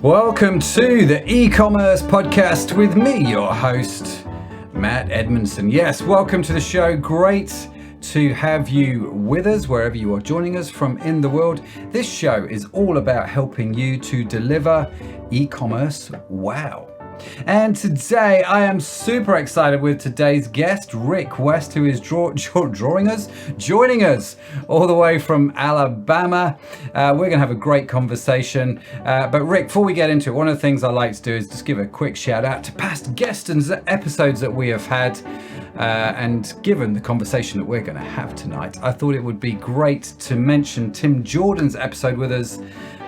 Welcome to the eCommerce podcast with me, your host, Matt Edmondson. Yes, welcome to the show. Great to have you with us wherever you are joining us from in the world. This show is all about helping you to deliver e-commerce wow. And today I am super excited with today's guest, Rick West, who is joining us all the way from Alabama. We're going to have a great conversation. But Rick, before we get into it, one of the things I like to do is just give a quick shout out to past guests and episodes that we have had. And given the conversation that we're going to have tonight, I thought it would be great to mention Tim Jordan's episode with us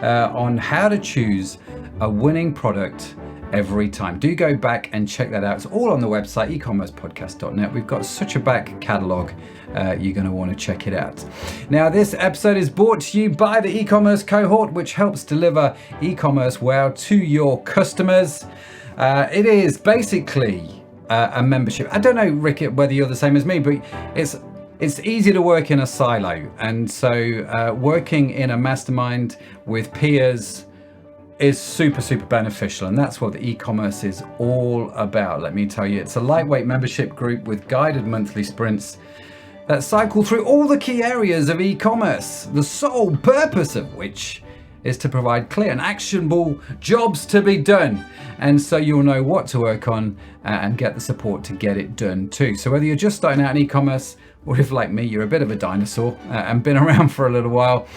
on how to choose a winning product every time. Do go back and check that out. It's all on the website, ecommercepodcast.net. We've got such a back catalog. You're going to want to check it out. Now, this episode is brought to you by the e-commerce cohort, which helps deliver e-commerce wow to your customers. It is basically a membership. I don't know, Rick, whether you're the same as me, but it's easy to work in a silo. And so working in a mastermind with peers is super beneficial, and that's what the e-commerce is all about. Let me tell you, it's a lightweight membership group with guided monthly sprints that cycle through all the key areas of e-commerce, the sole purpose of which is to provide clear and actionable jobs to be done, and so you'll know what to work on and get the support to get it done too. So whether you're just starting out in e-commerce, or if, like me, you're a bit of a dinosaur and been around for a little while,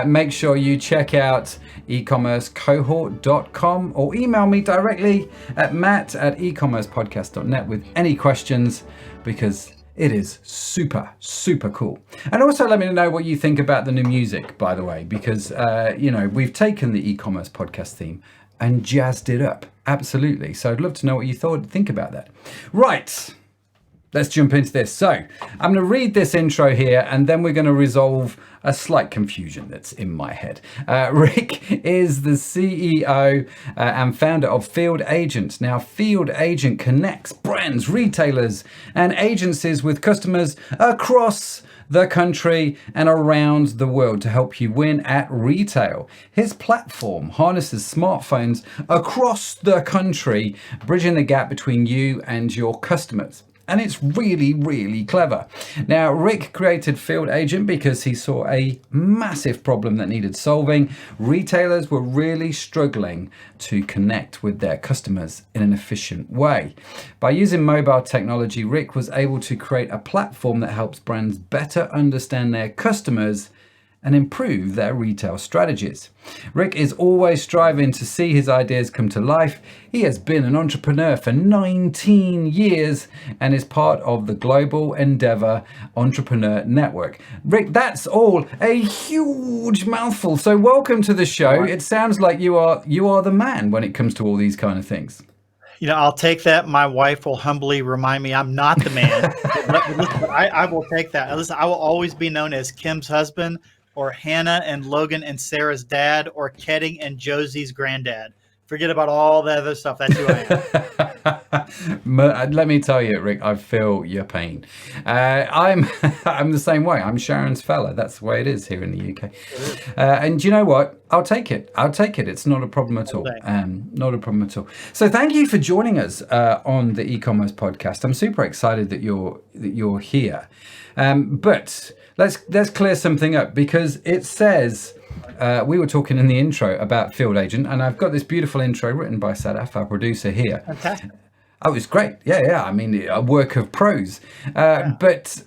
make sure you check out ecommercecohort.com or email me directly at matt@ecommercepodcast.net with any questions, because it is super cool. And also let me know what you think about the new music, by the way, because we've taken the e-commerce podcast theme and jazzed it up. Absolutely. So I'd love to know what you think about that. Right. Let's jump into this. So I'm going to read this intro here, and then we're going to resolve a slight confusion that's in my head. Rick is the CEO and founder of Field Agent. Now, Field Agent connects brands, retailers, and agencies with customers across the country and around the world to help you win at retail. His platform harnesses smartphones across the country, bridging the gap between you and your customers. And it's really clever. Now, Rick created Field Agent because he saw a massive problem that needed solving. Retailers were really struggling to connect with their customers in an efficient way. By using mobile technology, Rick was able to create a platform that helps brands better understand their customers and improve their retail strategies. Rick is always striving to see his ideas come to life. He has been an entrepreneur for 19 years and is part of the Global Endeavor Entrepreneur Network. Rick, that's all a huge mouthful. So welcome to the show. It sounds like you are the man when it comes to all these kind of things. You know, I'll take that. My wife will humbly remind me I'm not the man. I will take that. Listen, I will always be known as Kim's husband, or Hannah and Logan and Sarah's dad, or Ketting and Josie's granddad. Forget about all the other stuff. That's who I am. Let me tell you, Rick, I feel your pain. I'm the same way. I'm Sharon's fella. That's the way it is here in the UK. And you know what? I'll take it. It's not a problem at all. Not a problem at all. So thank you for joining us on the e-commerce podcast. I'm super excited that you're here. But let's clear something up, because it says we were talking in the intro about Field Agent, and I've got this beautiful intro written by Sadaf, our producer here. Fantastic. Oh, it's great. Yeah. I mean, a work of prose. But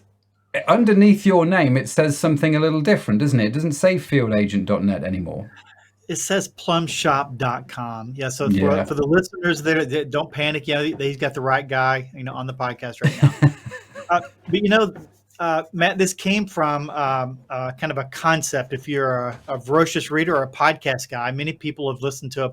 underneath your name, it says something a little different, doesn't it? It doesn't say fieldagent.net anymore. It says plumshop.com. Yeah. So for the listeners there, don't panic. He's got the right guy, on the podcast right now. But Matt, this came from kind of a concept. If you're a voracious reader or a podcast guy, many people have listened to a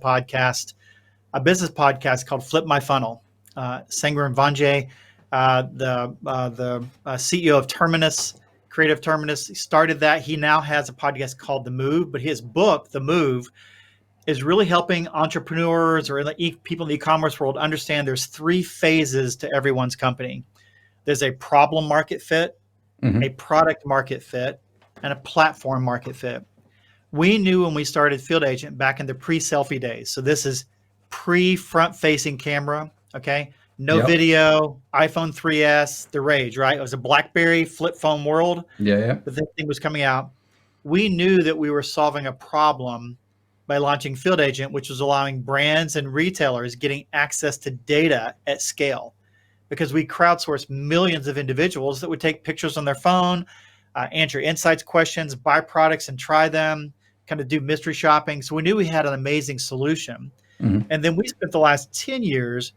business podcast called Flip My Funnel. Sangram Vanjay, the CEO of Terminus, creative Terminus, started that. He now has a podcast called The Move, but his book, The Move, is really helping entrepreneurs or people in the e-commerce world understand there's 3 phases to everyone's company. There's a problem market fit, a product market fit, and a platform market fit. We knew when we started Field Agent back in the pre-selfie days. So this is pre-front facing camera. Okay. No Yep. video, iPhone 3S, the rage, right? It was a BlackBerry flip phone world. Yeah. But that thing was coming out. We knew that we were solving a problem by launching Field Agent, which was allowing brands and retailers getting access to data at scale, because we crowdsourced millions of individuals that would take pictures on their phone, answer insights questions, buy products and try them, kind of do mystery shopping. So we knew we had an amazing solution. Mm-hmm. And then we spent the last 10 years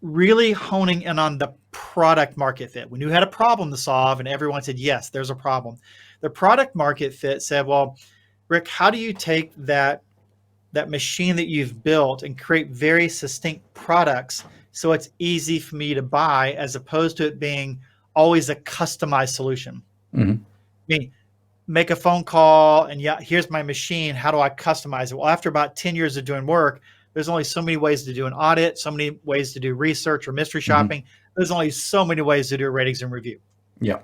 really honing in on the product market fit. We knew we had a problem to solve, and everyone said, yes, there's a problem. The product market fit said, well, Rick, how do you take that machine that you've built and create very succinct products so it's easy for me to buy, as opposed to it being always a customized solution? Mm-hmm. I mean, make a phone call and yeah, here's my machine. How do I customize it? Well, after about 10 years of doing work, there's only so many ways to do an audit, so many ways to do research or mystery shopping. Mm-hmm. There's only so many ways to do ratings and review. Yeah.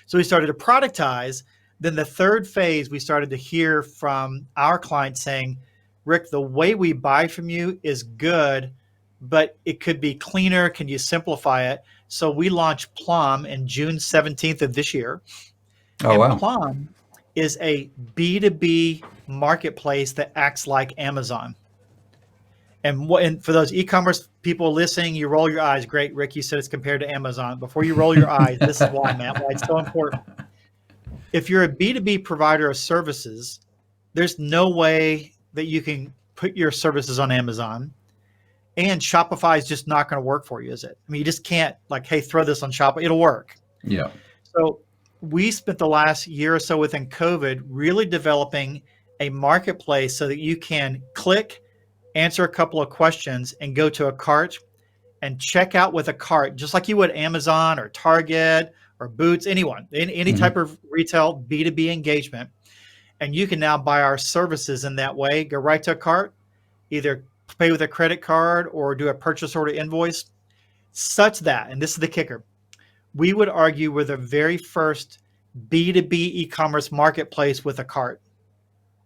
So we started to productize. Then the third phase, we started to hear from our clients saying, Rick, the way we buy from you is good, but it could be cleaner. Can you simplify it? So we launched Plum in June 17th of this year. Oh, and wow. Plum is a B2B marketplace that acts like Amazon. And for those e-commerce people listening, you roll your eyes. Great, Rick, you said it's compared to Amazon. Before you roll your eyes, this is why, Matt, why it's so important. If you're a B2B provider of services, there's no way that you can put your services on Amazon. And Shopify is just not going to work for you, is it? I mean, you just can't like, hey, throw this on Shopify. It'll work. Yeah. So we spent the last year or so within COVID really developing a marketplace so that you can click, answer a couple of questions, and go to a cart and check out with a cart, just like you would Amazon or Target or Boots, anyone, any mm-hmm. type of retail B2B engagement. And you can now buy our services in that way. Go right to a cart, either pay with a credit card or do a purchase order invoice, such that, and this is the kicker, we would argue we're the very first B2B e-commerce marketplace with a cart.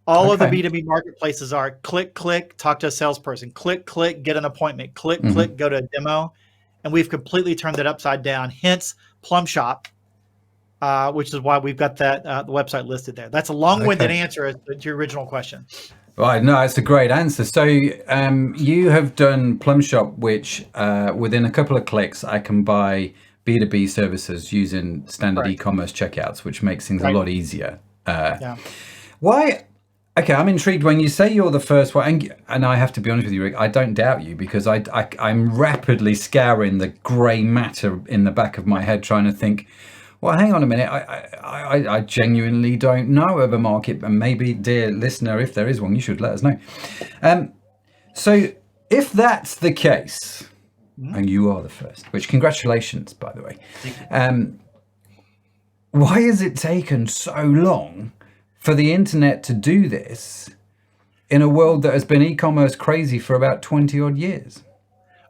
All of the B2B marketplaces are click, click, talk to a salesperson, click, click, get an appointment, click, mm-hmm. click, go to a demo. And we've completely turned it upside down, hence Plum Shop, which is why we've got that the website listed there. That's a long-winded answer to your original question. Right, no, it's a great answer. So you have done Plum Shop, which within a couple of clicks, I can buy B2B services using standard e-commerce checkouts, which makes things a lot easier. Why? Okay, I'm intrigued when you say you're the first one, and I have to be honest with you, Rick, I don't doubt you, because I'm rapidly scouring the grey matter in the back of my head trying to think, well, hang on a minute, I genuinely don't know of a market, and maybe, dear listener, if there is one, you should let us know. So if that's the case, and you are the first, which congratulations, by the way, why has it taken so long for the internet to do this in a world that has been e-commerce crazy for about 20 odd years?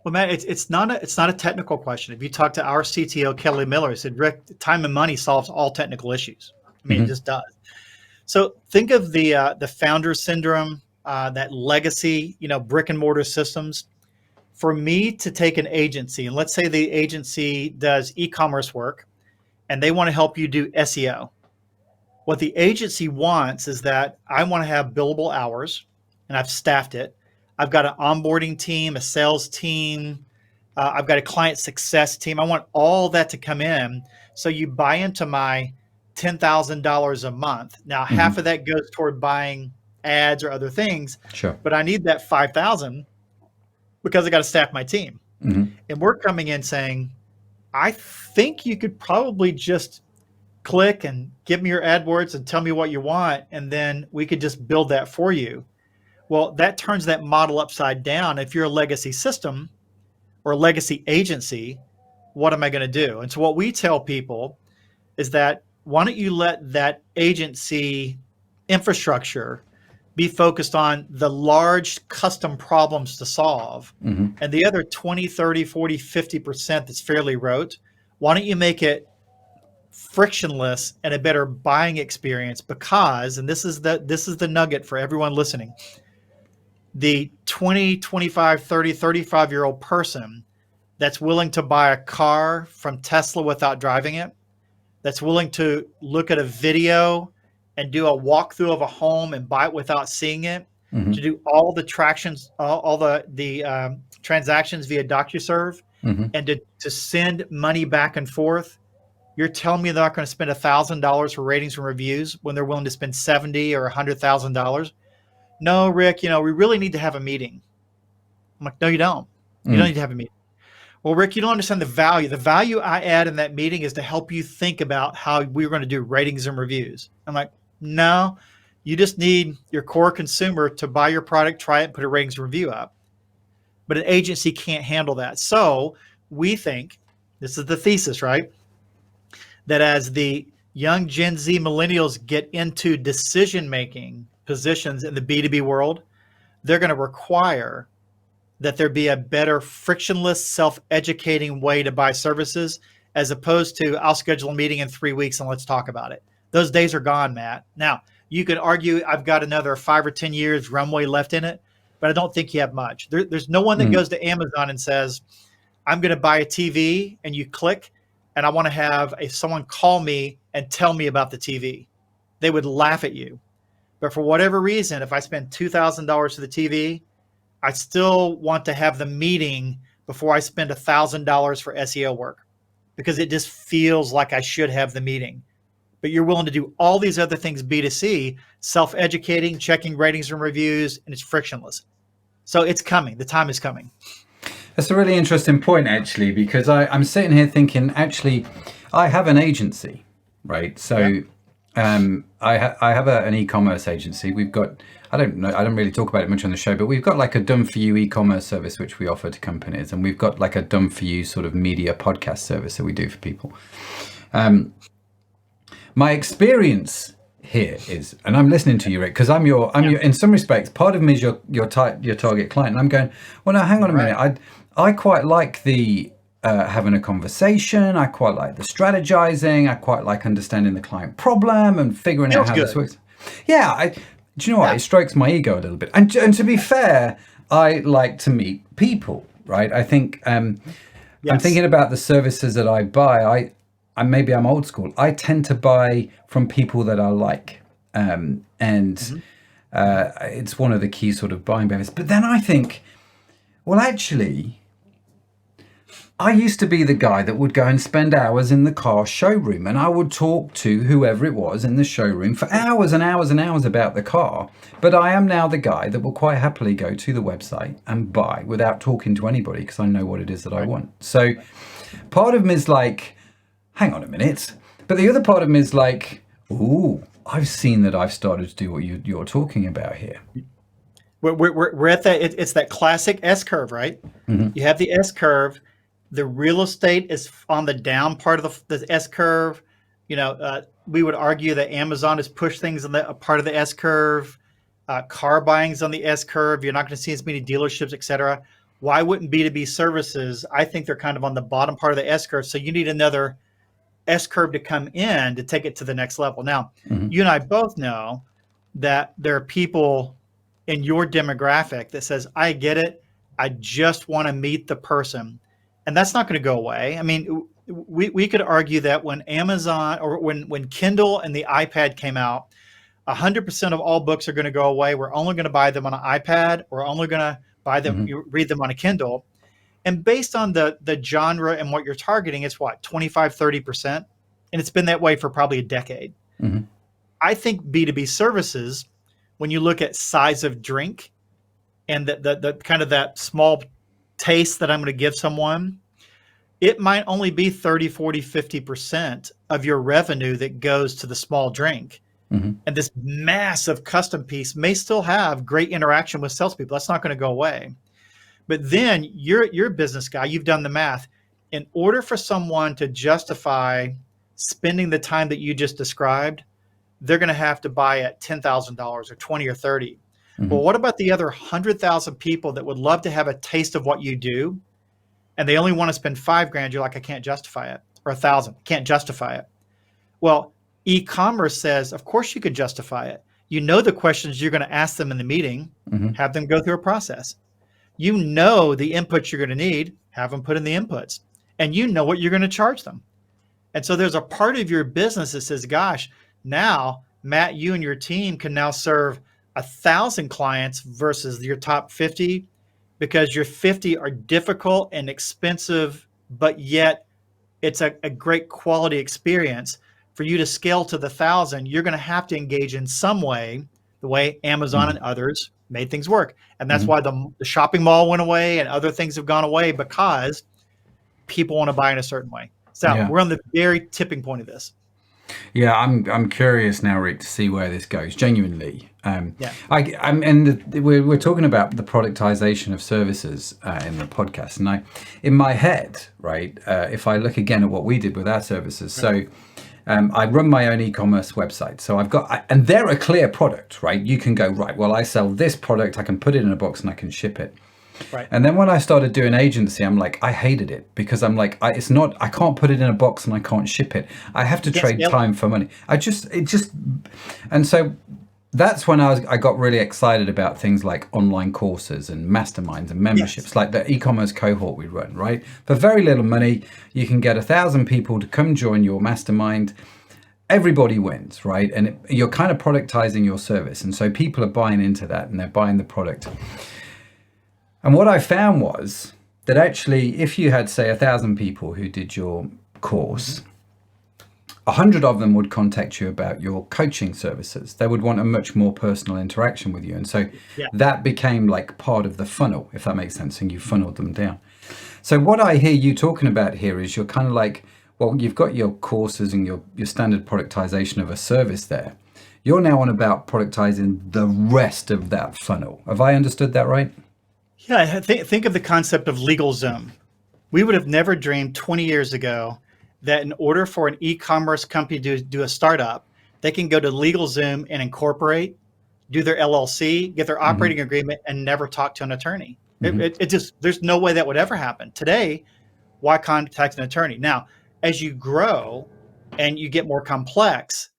Well, Matt, it's not a technical question. If you talk to our CTO, Kelly Miller, he said, Rick, time and money solves all technical issues. I mean, mm-hmm. It just does. So think of the founder syndrome, that legacy, brick and mortar systems. For me to take an agency, and let's say the agency does e-commerce work and they want to help you do SEO. What the agency wants is that I want to have billable hours, and I've staffed it. I've got an onboarding team, a sales team. I've got a client success team. I want all that to come in. So you buy into my $10,000 a month. Now, mm-hmm. half of that goes toward buying ads or other things. Sure. But I need that $5,000 because I got to staff my team. Mm-hmm. And we're coming in saying, I think you could probably just click and give me your AdWords and tell me what you want, and then we could just build that for you. Well, that turns that model upside down. If you're a legacy system or a legacy agency, what am I going to do? And so what we tell people is that why don't you let that agency infrastructure be focused on the large custom problems to solve, mm-hmm. and the other 20, 30, 40, 50% that's fairly rote, why don't you make it frictionless and a better buying experience because, and this is the nugget for everyone listening, the 20, 25, 30, 35-year-old person that's willing to buy a car from Tesla without driving it, that's willing to look at a video and do a walkthrough of a home and buy it without seeing it, to do all the transactions via DocuServe, and to send money back and forth. You're telling me they're not going to spend $1,000 for ratings and reviews when they're willing to spend $70,000 or $100,000? No, Rick, we really need to have a meeting. I'm like, no, you don't. You don't need to have a meeting. Well, Rick, you don't understand the value. The value I add in that meeting is to help you think about how we're going to do ratings and reviews. I'm like, no, you just need your core consumer to buy your product, try it, and put a ratings and review up. But an agency can't handle that. So we think, this is the thesis, right? That as the young Gen Z millennials get into decision-making positions in the B2B world, they're going to require that there be a better frictionless, self-educating way to buy services, as opposed to I'll schedule a meeting in 3 weeks and let's talk about it. Those days are gone, Matt. Now, you could argue I've got another 5 or 10 years runway left in it, but I don't think you have much. There's no one that goes to Amazon and says, I'm going to buy a TV, and you click, and I want to have someone call me and tell me about the TV. They would laugh at you. But for whatever reason, if I spend $2,000 for the TV, I still want to have the meeting before I spend $1,000 for SEO work, because it just feels like I should have the meeting. But you're willing to do all these other things B2C, self-educating, checking ratings and reviews, and it's frictionless. So it's coming. The time is coming. That's a really interesting point, actually, because I'm sitting here thinking, actually, I have an agency, right? So I have an e-commerce agency. We've got, I don't really talk about it much on the show, but we've got like a done-for-you e-commerce service, which we offer to companies. And we've got like a done-for-you sort of media podcast service that we do for people. My experience here is, and I'm listening to you, Rick, because I'm your, in some respects, part of me is your target client. And I'm going, well, now hang on a minute. I quite like the having a conversation. I quite like the strategizing. I quite like understanding the client problem and figuring out how this works. Yeah, do you know what? It strokes my ego a little bit. And to be fair, I like to meet people, right? I think I'm thinking about the services that I buy. Maybe I'm old school. I tend to buy from people that I like. It's one of the key sort of buying behaviors. But then I think, well, actually, I used to be the guy that would go and spend hours in the car showroom, and I would talk to whoever it was in the showroom for hours and hours and hours about the car. But I am now the guy that will quite happily go to the website and buy without talking to anybody, because I know what it is that I want. So part of me is like, hang on a minute. But the other part of me is like, ooh, I've seen that I've started to do what you're talking about here. We're at that. It's that classic S curve, right? You have the S curve. The real estate is on the down part of the S curve. We would argue that Amazon has pushed things on the part of the S curve. Car buying's on the S curve. You're not going to see as many dealerships, et cetera. Why wouldn't B2B services? I think they're kind of on the bottom part of the S curve. So you need another S curve to come in to take it to the next level. Now, you and I both know that there are people in your demographic that says, I get it. I just want to meet the person. And that's not going to go away. I mean, we could argue that when Amazon or when Kindle and the iPad came out, 100% of all books are going to go away. We're only going to buy them on an iPad. We're only going to buy them, read them on a Kindle. And based on the genre and what you're targeting, it's what, 25, 30%? And it's been that way for probably a decade. I think B2B services, when you look at size of drink and the kind of that small taste that I'm going to give someone, it might only be 30, 40, 50% of your revenue that goes to the small drink. And this massive custom piece may still have great interaction with salespeople. That's not going to go away. But then you're a business guy. You've done the math. In order for someone to justify spending the time that you just described, they're going to have to buy at $10,000 or 20 or 30. Well, what about the other 100,000 people that would love to have a taste of what you do, and they only want to spend $5,000? You're like, I can't justify it. Or 1,000, can't justify it. Well, e-commerce says, of course you could justify it. You know the questions you're going to ask them in the meeting, have them go through a process. You know the inputs you're going to need, have them put in the inputs, and you know what you're going to charge them. And so there's a part of your business that says, gosh, now, Matt, you and your team can now serve 1,000 clients versus your top 50, because your 50 are difficult and expensive, but yet it's a great quality experience. For you to scale to the 1,000, you're going to have to engage in some way, the way Amazon and others made things work. And that's why the shopping mall went away and other things have gone away, because people want to buy in a certain way. So we're on the very tipping point of this. Yeah, I'm curious now, Rick, to see where this goes. Genuinely, we're talking about the productization of services in the podcast, and in my head, right, if I look again at what we did with our services, so I run my own e-commerce website, so and they're a clear product, right? You can go, right, well, I sell this product, I can put it in a box and I can ship it. Right. And then when I started doing agency, I'm like, I hated it, because I'm like, I can't put it in a box and I can't ship it. I have to trade time for money. And so that's when I got really excited about things like online courses and masterminds and memberships, like the e-commerce cohort we run, right? For very little money, you can get 1,000 people to come join your mastermind. Everybody wins, right? And you're kind of productizing your service. And so people are buying into that and they're buying the product. And what I found was that actually, if you had, say, 1,000 people who did your course, 100 of them would contact you about your coaching services. They would want a much more personal interaction with you. And so that became like part of the funnel, if that makes sense, and you funneled them down. So what I hear you talking about here is you're kind of like, well, you've got your courses and your standard productization of a service there. You're now on about productizing the rest of that funnel. Have I understood that right? Yeah, think of the concept of LegalZoom. We would have never dreamed 20 years ago that in order for an e-commerce company to do a startup, they can go to LegalZoom and incorporate, do their LLC, get their operating agreement, and never talk to an attorney. It just, there's no way that would ever happen. Today, why contact an attorney? Now, as you grow and you get more complex,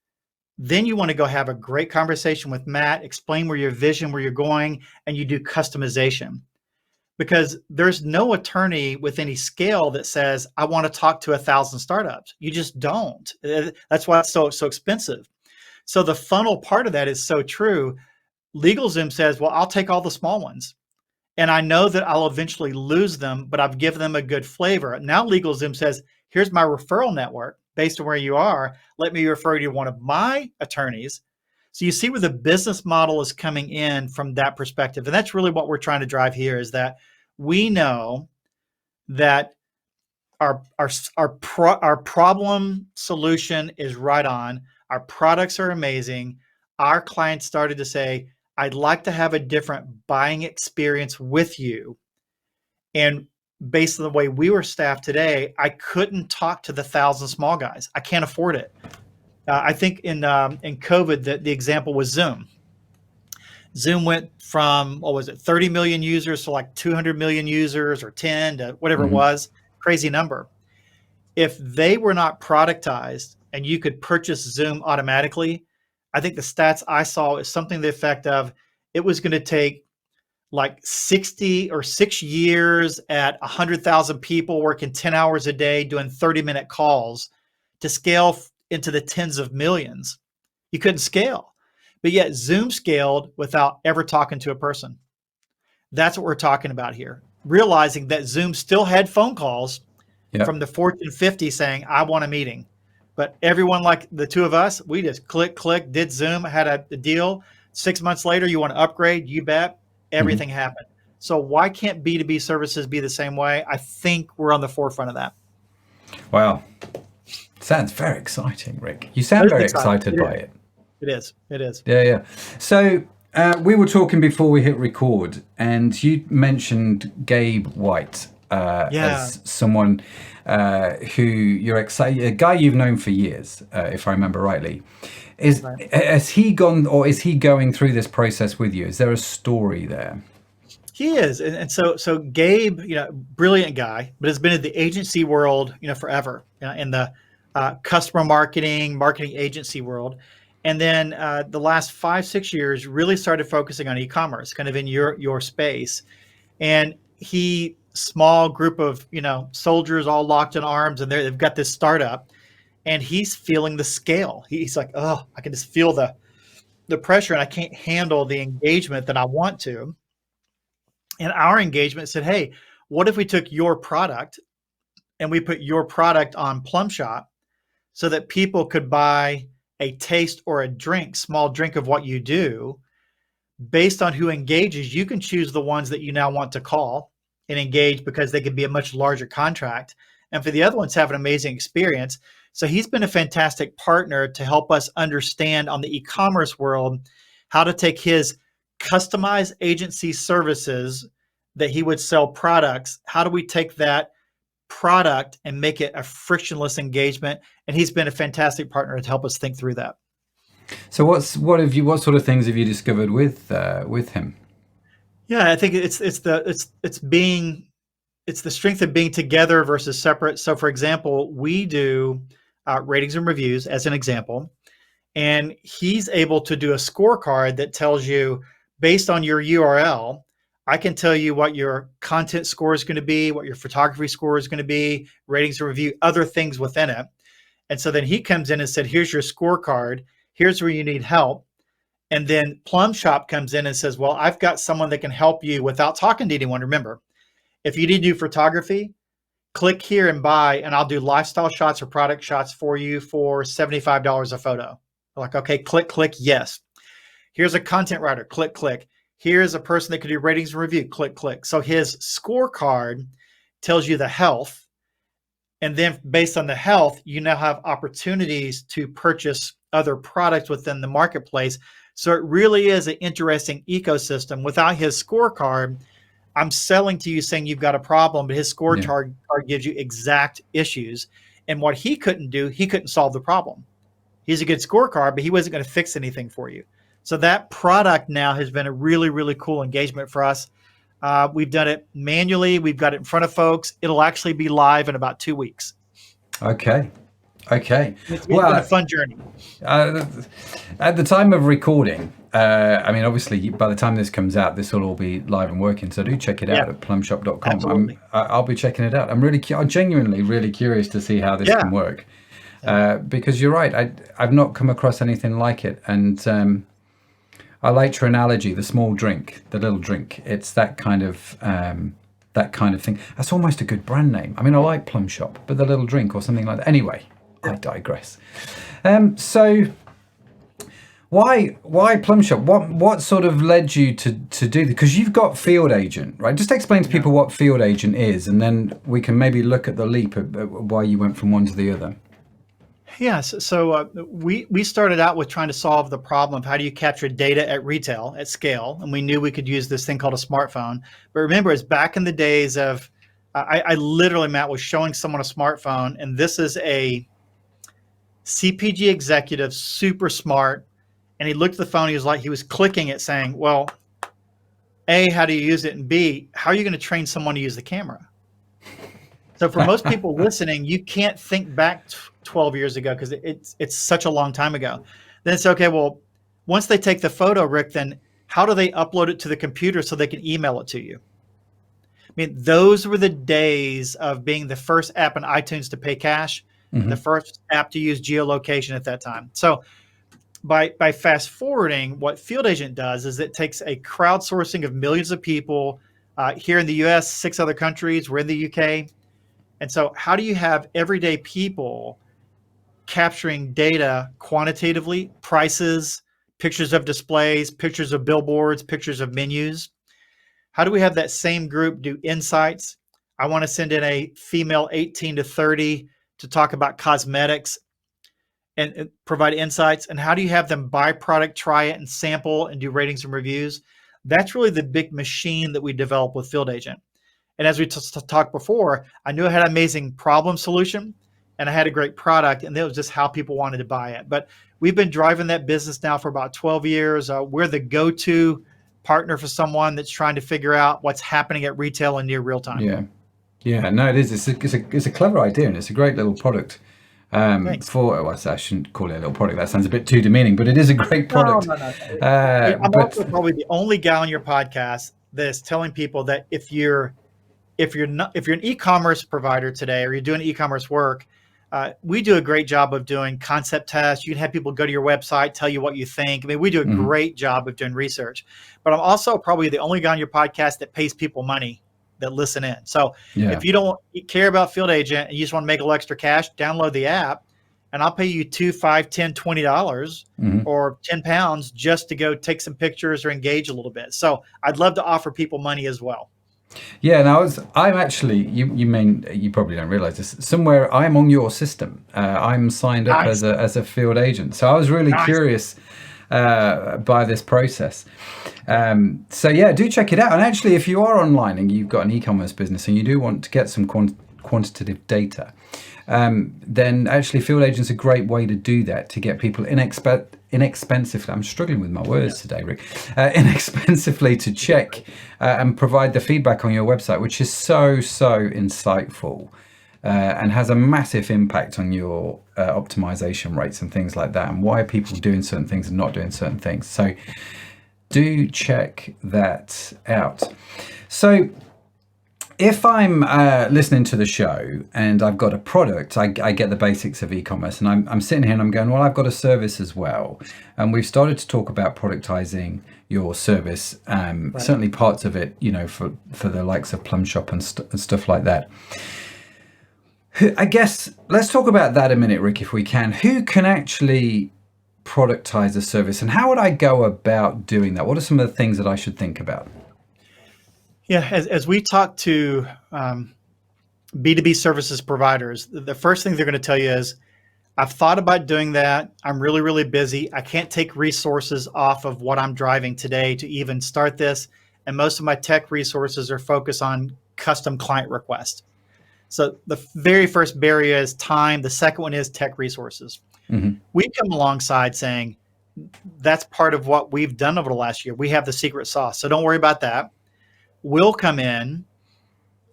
then you want to go have a great conversation with Matt, explain where your vision, where you're going, and you do customization. Because there's no attorney with any scale that says, I want to talk to 1,000 startups. You just don't. That's why it's so expensive. So the funnel part of that is so true. LegalZoom says, well, I'll take all the small ones. And I know that I'll eventually lose them, but I've given them a good flavor. Now LegalZoom says, here's my referral network. Based on where you are, let me refer you to one of my attorneys. So you see where the business model is coming in from that perspective. And that's really what we're trying to drive here, is that we know that our problem solution is right on. Our products are amazing. Our clients started to say, I'd like to have a different buying experience with you. And based on the way we were staffed today, I couldn't talk to the 1,000 small guys. I can't afford it. I think in COVID, the example was Zoom. Zoom went from, 30 million users to like 200 million users, or 10 to whatever it was, crazy number. If they were not productized and you could purchase Zoom automatically, I think the stats I saw is something to the effect of, it was going to take like 60 or 6 years at 100,000 people working 10 hours a day doing 30-minute calls to scale into the tens of millions. You couldn't scale, but yet Zoom scaled without ever talking to a person. That's what we're talking about here. Realizing that Zoom still had phone calls from the Fortune 50 saying, I want a meeting. But everyone like the two of us, we just click, did Zoom, had a deal. 6 months later, you want to upgrade, you bet, everything happened. So why can't B2B services be the same way? I think we're on the forefront of that. Wow. Sounds very exciting, Rick. You sound very excited by it. It is. It is. Yeah. So we were talking before we hit record, and you mentioned Gabe White as someone who you're excited, a guy you've known for years, if I remember rightly. Has he gone, or is he going through this process with you? Is there a story there? He is. And so Gabe, brilliant guy, but has been in the agency world, forever. In the customer marketing agency world. And then the last 5-6 years really started focusing on e-commerce, kind of in your space. And small group of soldiers all locked in arms, and they've got this startup, and he's feeling the scale. He's like, oh, I can just feel the pressure, and I can't handle the engagement that I want to. And our engagement said, hey, what if we took your product and we put your product on Plum Shop so that people could buy a taste or a small drink of what you do. Based on who engages, you can choose the ones that you now want to call and engage because they could be a much larger contract. And for the other ones, have an amazing experience. So he's been a fantastic partner to help us understand on the e-commerce world how to take his customized agency services that he would sell products. How do we take that product and make it a frictionless engagement? And he's been a fantastic partner to help us think through that. So what sort of things have you discovered with him? Yeah, I think it's the strength of being together versus separate. So for example, we do ratings and reviews as an example, and he's able to do a scorecard that tells you based on your URL, I can tell you what your content score is going to be, what your photography score is going to be, ratings and review, other things within it. And so then he comes in and said, here's your scorecard. Here's where you need help. And then Plum Shop comes in and says, well, I've got someone that can help you without talking to anyone. Remember, if you need to do photography, click here and buy, and I'll do lifestyle shots or product shots for you for $75 a photo. We're like, okay, click, yes. Here's a content writer, click. Here's a person that could do ratings and review, click. So his scorecard tells you the health. And then based on the health, you now have opportunities to purchase other products within the marketplace. So it really is an interesting ecosystem. Without his scorecard, I'm selling to you saying you've got a problem, but his scorecard gives you exact issues. And what he couldn't do, he couldn't solve the problem. He's a good scorecard, but he wasn't going to fix anything for you. So that product now has been a really, really cool engagement for us. We've done it manually. We've got it in front of folks. It'll actually be live in about 2 weeks. Okay. It's been a fun journey. At the time of recording, obviously by the time this comes out, this will all be live and working. So do check it out at plumshop.com. I'll be checking it out. I'm genuinely really curious to see how this can work. Because you're right. I've not come across anything like it. And I liked your analogy, the small drink, the little drink. It's that kind of thing. That's almost a good brand name. I like Plum Shop, but the little drink or something like that. Anyway, I digress. So why Plum Shop? What sort of led you to do this? Because you've got Field Agent, right? Just explain to people what Field Agent is, and then we can maybe look at the leap at why you went from one to the other. Yes. So we started out with trying to solve the problem of how do you capture data at retail at scale. And we knew we could use this thing called a smartphone. But remember, it's back in the days of, I literally, Matt, was showing someone a smartphone. And this is a CPG executive, super smart. And he looked at the phone. He was clicking it saying, well, A, how do you use it? And B, how are you going to train someone to use the camera? So for most people listening, you can't think back 12 years ago because it's such a long time ago. Then it's okay, well, once they take the photo, Rick, then how do they upload it to the computer so they can email it to you? Those were the days of being the first app in iTunes to pay cash, the first app to use geolocation at that time. So by fast forwarding, what Field Agent does is it takes a crowdsourcing of millions of people here in the US, 6 other countries, we're in the UK. And so how do you have everyday people capturing data quantitatively, prices, pictures of displays, pictures of billboards, pictures of menus? How do we have that same group do insights? I want to send in a female 18 to 30 to talk about cosmetics and provide insights. And how do you have them buy product, try it, and sample and do ratings and reviews? That's really the big machine that we developed with Field Agent. And as we talked before, I knew I had an amazing problem solution and I had a great product, and that was just how people wanted to buy it. But we've been driving that business now for about 12 years. We're the go-to partner for someone that's trying to figure out what's happening at retail in near real time. Yeah. No, it is. It's a clever idea, and it's a great little product. Thanks. I shouldn't call it a little product. That sounds a bit too demeaning, but it is a great product. No. I'm also probably the only guy on your podcast that's telling people that if you're an e-commerce provider today, or you're doing e-commerce work, we do a great job of doing concept tests. You can have people go to your website, tell you what you think. I mean, we do a great job of doing research. But I'm also probably the only guy on your podcast that pays people money that listen in. So if you don't care about Field Agent and you just want to make a little extra cash, download the app, and I'll pay you $2, $5, $10, $20 or £10 just to go take some pictures or engage a little bit. So I'd love to offer people money as well. Yeah, now I'm actually, you probably don't realize this, somewhere I'm on your system. I'm signed up as a field agent. So I was really curious by this process. So yeah, do check it out. And actually, if you are online and you've got an e-commerce business and you do want to get some quantitative data, then actually field agent's a great way to do that, to get people inexpensively, I'm struggling with my words today, Rick, inexpensively to check and provide the feedback on your website, which is so insightful and has a massive impact on your optimization rates and things like that, and why are people doing certain things and not doing certain things. So do check that out. So if I'm listening to the show and I've got a product, I get the basics of e-commerce, and I'm sitting here and I'm going, well, I've got a service as well. And we've started to talk about productizing your service, certainly parts of it, for the likes of Plum Shop and stuff like that. I guess let's talk about that a minute, Rick, if we can. Who can actually productize a service, and how would I go about doing that? What are some of the things that I should think about? Yeah, as we talk to B2B services providers, the first thing they're going to tell you is, I've thought about doing that. I'm really, really busy. I can't take resources off of what I'm driving today to even start this. And most of my tech resources are focused on custom client requests. So the very first barrier is time. The second one is tech resources. We come alongside saying, that's part of what we've done over the last year. We have the secret sauce. So don't worry about that. We'll come in,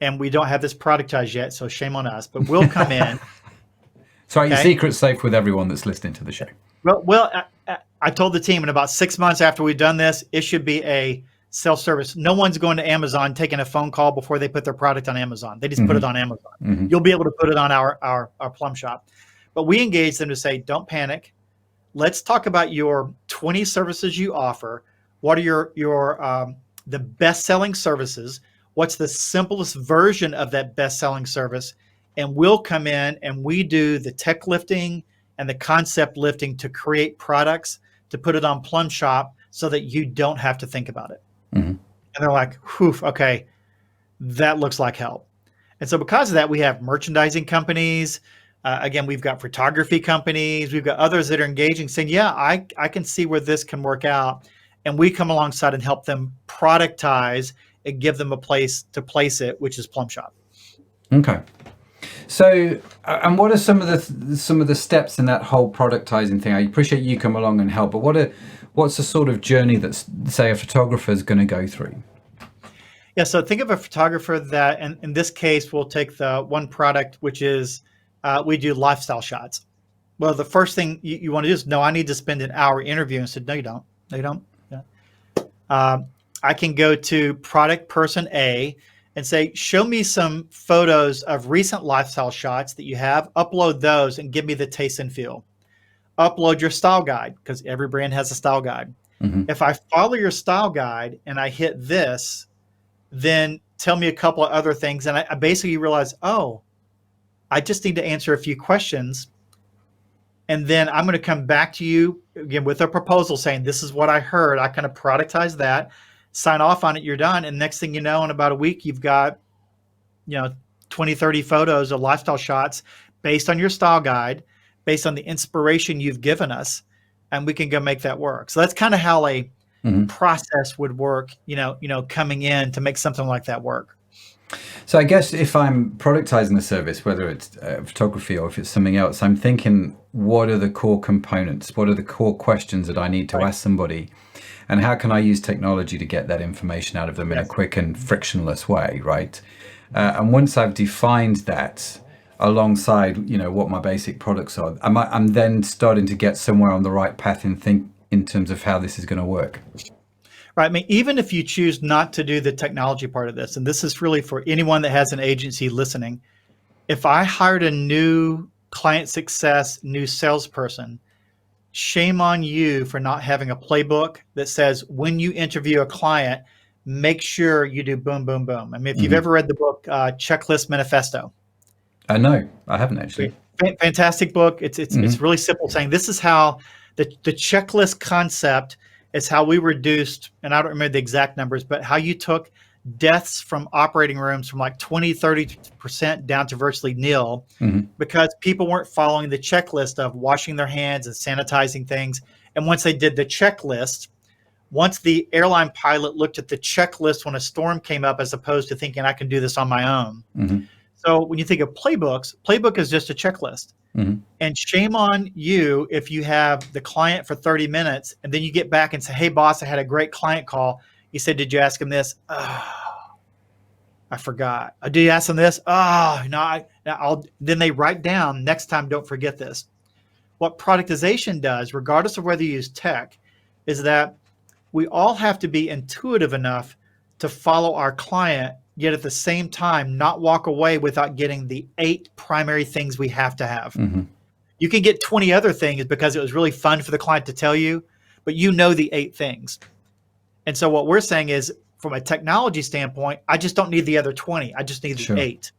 and we don't have this productized yet, so shame on us, but we'll come in. Sorry, your secret's safe with everyone that's listening to the show. Well, I told the team in about 6 months after we've done this, it should be a self-service. No one's going to Amazon taking a phone call before they put their product on Amazon. They just put it on Amazon. You'll be able to put it on our Plum Shop. But we engage them to say, don't panic. Let's talk about your 20 services you offer. What are your the best-selling services? What's the simplest version of that best-selling service? And we'll come in and we do the tech lifting and the concept lifting to create products, to put it on Plum Shop so that you don't have to think about it. And they're like, whew, okay, that looks like help. And so because of that, we have merchandising companies. Again, we've got photography companies. We've got others that are engaging, saying, yeah, I can see where this can work out. And we come alongside and help them productize and give them a place to place it, which is Plum Shop. Okay. So, and what are some of the steps in that whole productizing thing? I appreciate you come along and help, but what's the sort of journey that, say, a photographer is going to go through? Yeah, so think of a photographer that, and in this case, we'll take the one product, which is we do lifestyle shots. Well, the first thing you want to do is, no, I need to spend an hour interviewing. I said, no, you don't. No, you don't. Yeah. I can go to product person A and say, show me some photos of recent lifestyle shots that you have, upload those and give me the taste and feel. Upload your style guide, because every brand has a style guide. If I follow your style guide and I hit this, then tell me a couple of other things. And I basically realize, oh, I just need to answer a few questions. And then I'm going to come back to you again with a proposal saying, this is what I heard. I kind of productize that, sign off on it, you're done. And next thing you know, in about a week, you've got, 20, 30 photos of lifestyle shots based on your style guide, based on the inspiration you've given us, and we can go make that work. So that's kind of how a process would work, coming in to make something like that work. So I guess if I'm productizing the service, whether it's photography or if it's something else, I'm thinking, what are the core components? What are the core questions that I need to ask somebody? And how can I use technology to get that information out of them in a quick and frictionless way, right? And once I've defined that, alongside, what my basic products are, I'm then starting to get somewhere on the right path in terms of how this is going to work. Right. I mean, even if you choose not to do the technology part of this, and this is really for anyone that has an agency listening, if I hired a new client success, new salesperson, shame on you for not having a playbook that says when you interview a client, make sure you do boom, boom, boom. I mean, if you've ever read the book Checklist Manifesto. No, I haven't actually. Fantastic book. It's really simple, saying this is how the checklist concept is how we reduced, and I don't remember the exact numbers, but how you took deaths from operating rooms from like 20-30% down to virtually nil because people weren't following the checklist of washing their hands and sanitizing things. And once they did the checklist, once the airline pilot looked at the checklist when a storm came up, as opposed to thinking I can do this on my own. So when you think of playbook is just a checklist. And shame on you if you have the client for 30 minutes and then you get back and say, hey, boss, I had a great client call. You said, did you ask him this? Oh, I forgot. Did you ask him this? Oh, no. Then they write down, next time, don't forget this. What productization does, regardless of whether you use tech, is that we all have to be intuitive enough to follow our client, yet at the same time, not walk away without getting the 8 primary things we have to have. You can get 20 other things because it was really fun for the client to tell you, but the 8 things. And so what we're saying is, from a technology standpoint, I just don't need the other 20. I just need the 8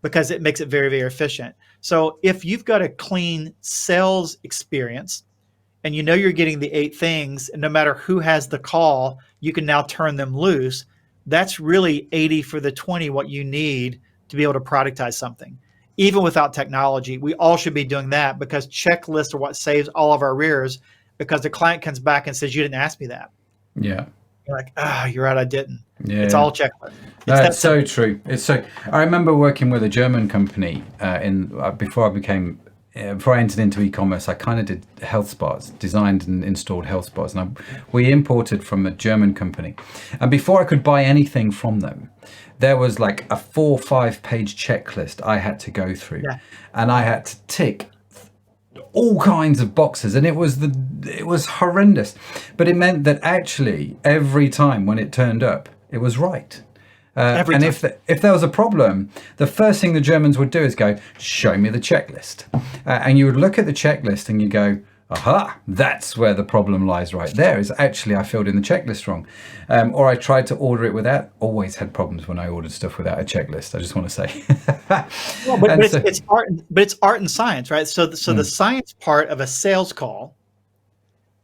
because it makes it very, very efficient. So if you've got a clean sales experience and you're getting the 8 things, and no matter who has the call, you can now turn them loose. That's really 80 for the 20, what you need to be able to productize something. Even without technology, we all should be doing that because checklists are what saves all of our rears, because the client comes back and says, you didn't ask me that. Yeah. You're like, you're right, I didn't. Yeah. It's all checklist. That's so true. I remember working with a German company before I entered into e-commerce. I kind of did health spas, designed and installed health spas, and we imported from a German company. And before I could buy anything from them, there was like a 4 or 5 page checklist I had to go through, and I had to tick all kinds of boxes, and it was horrendous. But it meant that actually every time when it turned up, it was right. And if there was a problem, the first thing the Germans would do is go, show me the checklist. And you would look at the checklist and you go, aha, that's where the problem lies right there, is actually I filled in the checklist wrong. Or I tried to order it without, always had problems when I ordered stuff without a checklist, I just want to say. It's art and science, right? So the science part of a sales call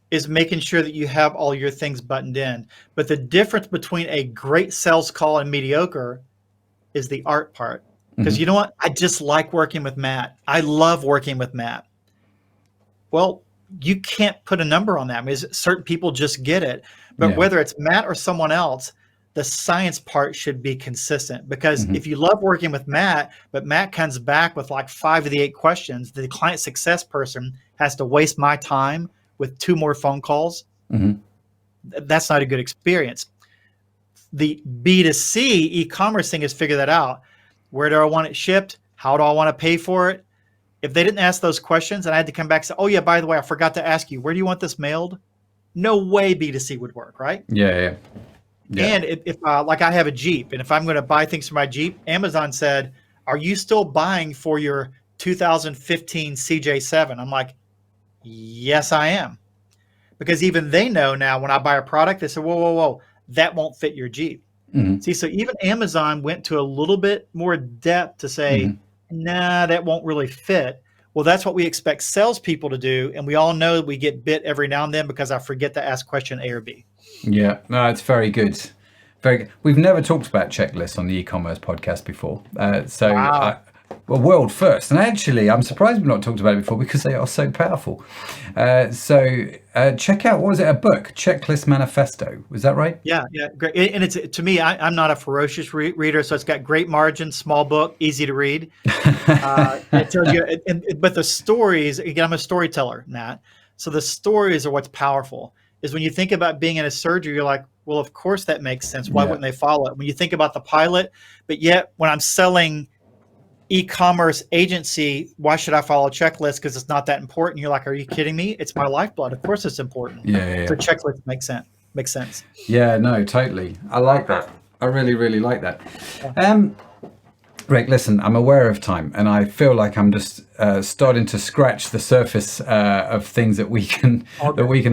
is making sure that you have all your things buttoned in. But the difference between a great sales call and mediocre is the art part. Because you know what? I just like working with Matt. I love working with Matt. Well, you can't put a number on that. I mean, certain people just get it. But whether it's Matt or someone else, the science part should be consistent. Because if you love working with Matt, but Matt comes back with like 5 of the 8 questions, the client success person has to waste my time with 2 more phone calls. That's not a good experience. The B2C e-commerce thing is figure that out. Where do I want it shipped? How do I want to pay for it? If they didn't ask those questions and I had to come back and say, oh yeah, by the way, I forgot to ask you, where do you want this mailed? No way B2C would work, right? Yeah. And if like I have a Jeep, and if I'm going to buy things for my Jeep, Amazon said, are you still buying for your 2015 CJ7? I'm like, yes, I am. Because even they know now when I buy a product, they say, whoa, that won't fit your Jeep. See, so even Amazon went to a little bit more depth to say, nah, that won't really fit. Well, that's what we expect salespeople to do. And we all know we get bit every now and then because I forget to ask question A or B. Yeah, no, it's very good. Very good. We've never talked about checklists on the e-commerce podcast before. Wow. Well, world first. And actually, I'm surprised we've not talked about it before because they are so powerful. Check out, what was it, a book, Checklist Manifesto. Was that right? Yeah, great. And it's, to me, I'm not a ferocious reader, so it's got great margins, small book, easy to read. It tells you, but the stories, again, I'm a storyteller, Matt. So the stories are what's powerful. Is when you think about being in a surgery, you're like, well, of course that makes sense. Why wouldn't they follow it? When you think about the pilot, but yet when I'm selling e-commerce agency, why should I follow a checklist? Because it's not that important. You're like, are you kidding me? It's my lifeblood. Of course it's important. Yeah. So checklist makes sense. Yeah, no, totally. I like that. I really, really like that. Rick, listen, I'm aware of time, and I feel like I'm just starting to scratch the surface of things that we can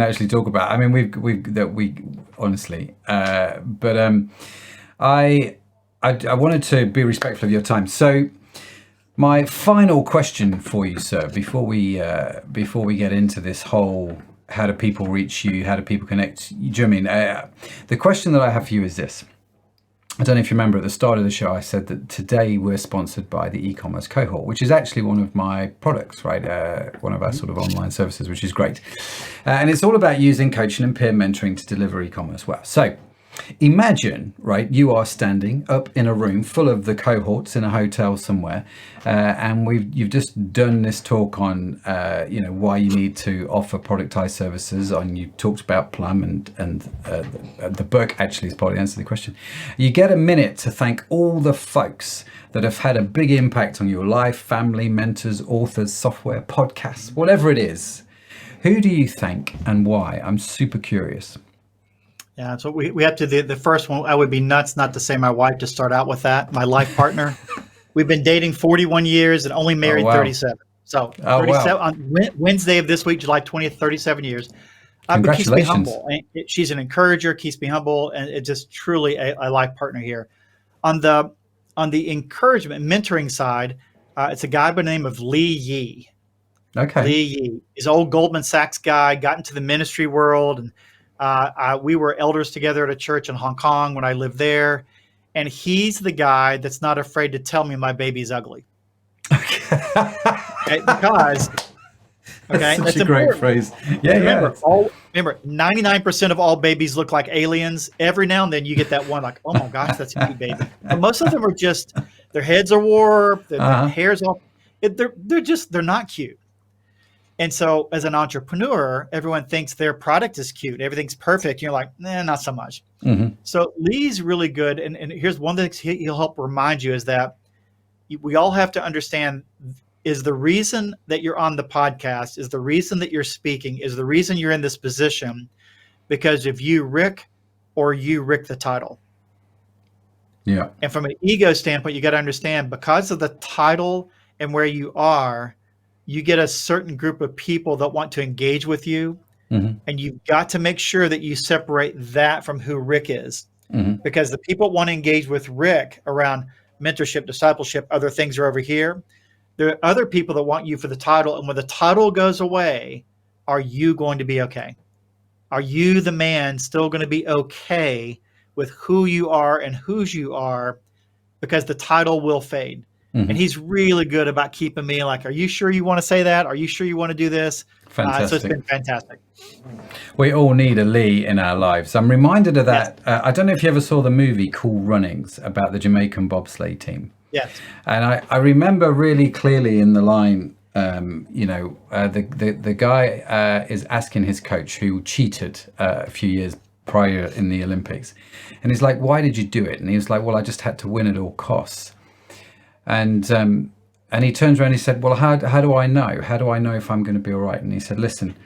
actually talk about. I mean, we honestly, but I wanted to be respectful of your time. So, my final question for you, sir, before we get into this whole how do people reach you, how do people connect? Do you know what I mean? The question that I have for you is this. I don't know if you remember at the start of the show, I said that today we're sponsored by the eCommerce cohort, which is actually one of my products, right? One of our sort of online services, which is great. And it's all about using coaching and peer mentoring to deliver e-commerce well. So imagine, right, you are standing up in a room full of the cohorts in a hotel somewhere, and you've just done this talk on, why you need to offer productized services. And you talked about Plum, and the book actually is partly answer the question. You get a minute to thank all the folks that have had a big impact on your life, family, mentors, authors, software, podcasts, whatever it is. Who do you thank and why? I'm super curious. Yeah, so we have to, the first one, I would be nuts not to say my wife to start out with that, my life partner. We've been dating 41 years and only married 37. So 37 on Wednesday of this week, July 20th, 37 years. But keeps me humble. She's an encourager, keeps me humble, and it's just truly a life partner here. On the encouragement, mentoring side, it's a guy by the name of Lee Yee. Okay. Lee Yee. He's an old Goldman Sachs guy, got into the ministry world, and we were elders together at a church in Hong Kong when I lived there. And he's the guy that's not afraid to tell me my baby's ugly. Okay, because that's a great phrase. Yeah, remember, 99% of all babies look like aliens. Every now and then you get that one like, oh my gosh, that's a cute baby. But most of them are just, their heads are warped, their hair's off. They're not cute. And so as an entrepreneur, everyone thinks their product is cute. Everything's perfect. You're like, nah, not so much. Mm-hmm. So Lee's really good. And here's one thing he'll help remind you is that we all have to understand is the reason that you're on the podcast, is the reason that you're speaking, is the reason you're in this position because of you, Rick, or you, Rick, the title. Yeah. And from an ego standpoint, you got to understand because of the title and where you are, you get a certain group of people that want to engage with you. Mm-hmm. And you've got to make sure that you separate that from who Rick is. Mm-hmm. Because the people want to engage with Rick around mentorship, discipleship, other things are over here. There are other people that want you for the title. And when the title goes away, are you going to be okay? Are you, the man, still going to be okay with who you are and whose you are? Because the title will fade. Mm-hmm. And he's really good about keeping me like, are you sure you want to say that? Are you sure you want to do this? Fantastic. So it's been fantastic. We all need a Lee in our lives. I'm reminded of that. Yes. I don't know if you ever saw the movie Cool Runnings about the Jamaican bobsleigh team. Yes. And I remember really clearly in the line, the guy is asking his coach who cheated a few years prior in the Olympics. And he's like, why did you do it? And he was like, well, I just had to win at all costs. And he turns around and he said, well, how do I know? How do I know if I'm going to be all right? And he said, listen,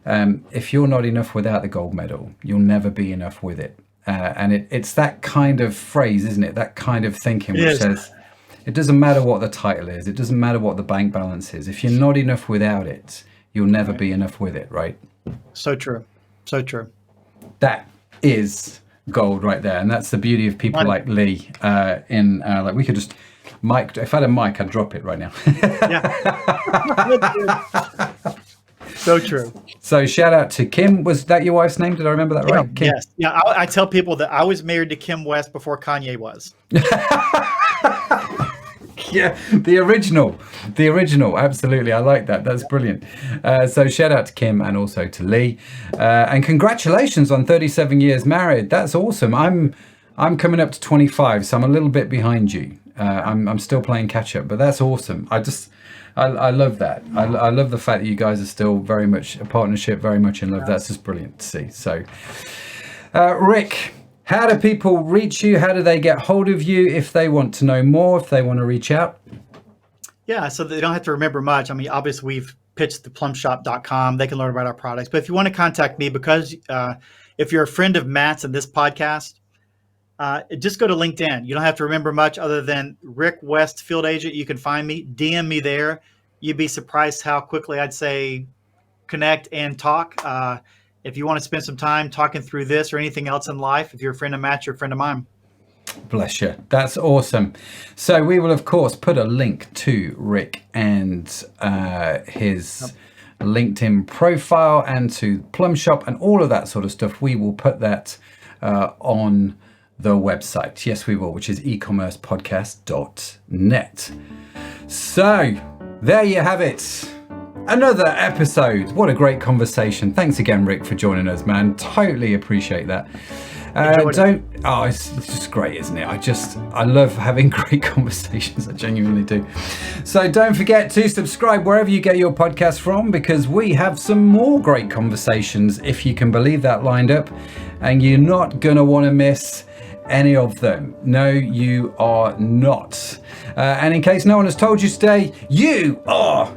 if you're not enough without the gold medal, you'll never be enough with it. And it's that kind of phrase, isn't it? That kind of thinking which says, it doesn't matter what the title is. It doesn't matter what the bank balance is. If you're not enough without it, you'll never be enough with it, right? So true. So true. That is gold right there. And that's the beauty of people like Lee. Like we could just... Mike, if I had a mic, I'd drop it right now. Yeah. So true. So shout out to Kim. Was that your wife's name? Did I remember that right? Kim? Yes. Yeah. I tell people that I was married to Kim West before Kanye was. Yeah, the original. Absolutely. I like that. That's brilliant. So shout out to Kim and also to Lee. And congratulations on 37 years married. That's awesome. I'm coming up to 25, so I'm a little bit behind you. I'm still playing catch up, but that's awesome. I love that. I love the fact that you guys are still very much a partnership, very much in love. That's just brilliant to see. So, Rick, how do people reach you? How do they get hold of you if they want to know more, if they want to reach out? Yeah, so they don't have to remember much. I mean, obviously we've pitched the plumshop.com. They can learn about our products. But if you want to contact me, because if you're a friend of Matt's and this podcast, just go to LinkedIn. You don't have to remember much other than Rick West Field Agent. You can find me, DM me there. You'd be surprised how quickly I'd say connect and talk. If you want to spend some time talking through this or anything else in life, if you're a friend of Matt, you're a friend of mine. Bless you. That's awesome. So we will, of course, put a link to Rick and his LinkedIn profile and to Plum Shop and all of that sort of stuff. We will put that on the website. Yes, we will, which is ecommercepodcast.net. So there you have it. Another episode. What a great conversation. Thanks again, Rick, for joining us, man. Totally appreciate that. It's just great, isn't it? I love having great conversations. I genuinely do. So don't forget to subscribe wherever you get your podcast from, because we have some more great conversations, if you can believe that, lined up, and you're not going to want to miss any of them. No, you are not. And in case no one has told you today, you are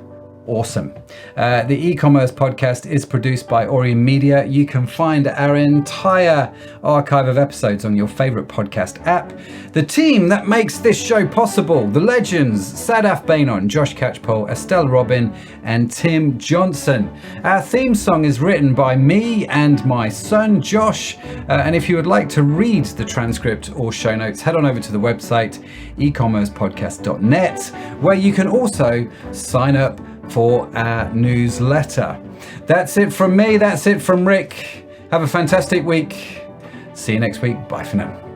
awesome. The e-commerce podcast is produced by Orion Media. You can find our entire archive of episodes on your favorite podcast app. The team that makes this show possible, the legends, Sadaf Bainon, Josh Catchpole, Estelle Robin, and Tim Johnson. Our theme song is written by me and my son, Josh. And if you would like to read the transcript or show notes, head on over to the website, ecommercepodcast.net, where you can also sign up for our newsletter. That's it from me. That's it from Rick. Have a fantastic week. See you next week. Bye for now.